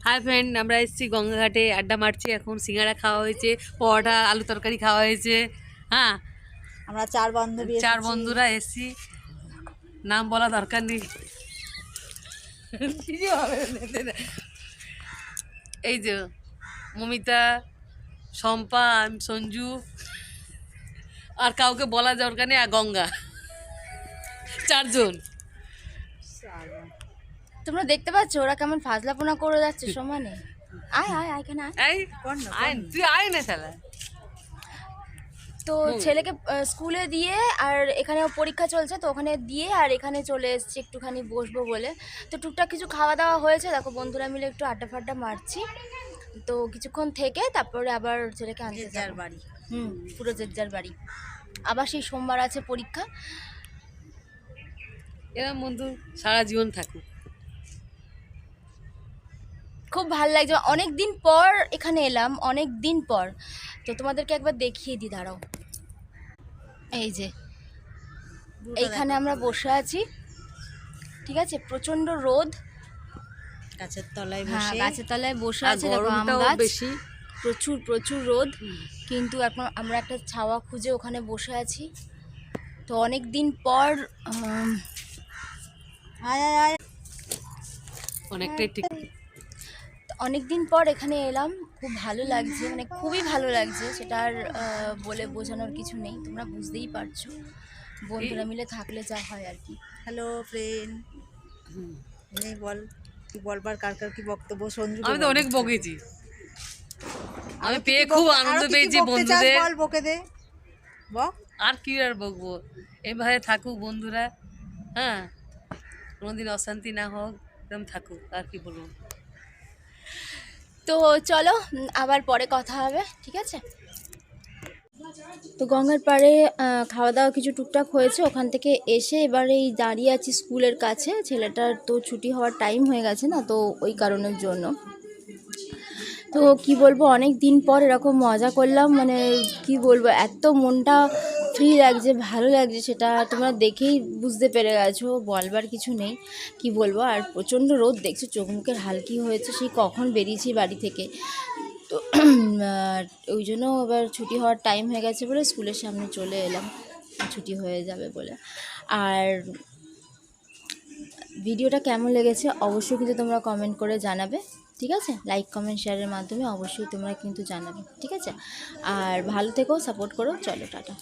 Hi friend, আমরা এসেছি গঙ্গাঘাটে, আড্ডা মারছি। এখন সিঙ্গাড়া খাওয়া হয়েছে, পরোটা আলু তরকারি খাওয়া হয়েছে। হ্যাঁ, আমরা চার বান্ধবী চার এসেছি। বন্ধুরা এসেছি, নাম বলা দরকার নেই। এই যে মমিতা, শম্পা, আমি সঞ্জু, আর কাউকে বলা দরকার নেই, আর গঙ্গা, চারজন। তোমরা দেখতে পাচ্ছ ওরা কেমন ফাজলাপোনা করে যাচ্ছে সমানে। আয় আয় আয় এখানে আয়। এই আয়, তুই আয় না শালা। তো ছেলেকে স্কুলে দিয়ে আর এখানেও পরীক্ষা চলছে, তো ওখানে দিয়ে আর এখানে চলে এসেছি একটুখানি বসবো বলে। তো টুকটাক কিছু খাওয়া দাওয়া হয়েছে, দেখো বন্ধুরা মিলে একটু আড্ডা ফাড্ডা মারছি। তো কিছুক্ষণ থেকে তারপরে আবার ছেলেকে আনতে যার বাড়ি। পুরো যার বাড়ি। আবার সেই সোমবার আছে পরীক্ষা। এরম বন্ধু সারা জীবন থাকুক। খুব ভালো লাগছে, অনেক দিন পর এখানে এলাম, অনেক দিন পর। তো তোমাদেরকে একবার দেখিয়ে দিই, দাঁড়াও। এই যে এইখানে আমরা বসে আছি, ঠিক আছে? প্রচন্ড রোদ, গাছের তলায় হ্যাঁ বসে। গাছের তলায় বসে আর আছে, দেখো আম গরমটাও গাছ, বেশি। প্রচুর প্রচুর রোদ। কিন্তু এখন আমরা একটা ছাওয়া খুঁজে ওখানে বসে আছি। তো অনেক দিন পর আয় আয় আয়। অনেকটাই ঠিক। অনেক দিন পর এখানে এলাম, খুব ভালো লাগছে, মানে খুবই ভালো লাগছে। সেটা আর বলে বোঝানোর কিছু নেই, তোমরা বুঝতেই পারছো। বন্ধুরা মিলে থাকলে যা হয় আর কি। হ্যালো ফ্রেন্ড, এই বল কি বলবার, কার কার কি বক্তব্য? সঞ্জু, আমি তো অনেক বকেছি, আমি পেয়ে খুব আনন্দ পেয়েছি বন্ধুদের। বল, বকে দে, বক। আর কি আর বকবো, এভাবে থাকুক বন্ধুরা। হ্যাঁ, কোনোদিন অশান্তি না হোক, এরকম থাকুক। আর কি বলবো। তো চলো আবার পরে কথা হবে, ঠিক আছে? তো গঙ্গার পাড়ে খাওয়া দাওয়া কিছু টুকটাক হয়েছে, ওখান থেকে এসে এবার এই দাঁড়িয়ে আছি স্কুলের কাছে। ছেলেটার তো ছুটি হওয়ার টাইম হয়ে গেছে না, তো ওই কারণের জন্য। তো কি বলবো, অনেক দিন পর এরকম মজা করলাম, মানে কি বলবো, এত মনটা ফ্রি লাগছে, ভালো লাগছে, সেটা তোমরা দেখেই বুঝতে পেরে গেছো, বলবার কিছু নেই। কি বলবো, আর প্রচণ্ড রোদ, দেখছো চোখ মুখের হাল কী হয়েছে, সেই কখন বেরিয়েছি বাড়ি থেকে। তো ওই জন্য এবার ছুটি হওয়ার টাইম হয়ে গেছে বলে স্কুলের সামনে চলে এলাম, ছুটি হয়ে যাবে বলে। আর ভিডিওটা কেমন লেগেছে অবশ্যই কিন্তু তোমরা কমেন্ট করে জানাবে, ঠিক আছে? লাইক কমেন্ট শেয়ারের মাধ্যমে অবশ্যই তোমরা কিন্তু জানাবে, ঠিক আছে? আর ভালো থেকো, সাপোর্ট করো। চলো টাটা।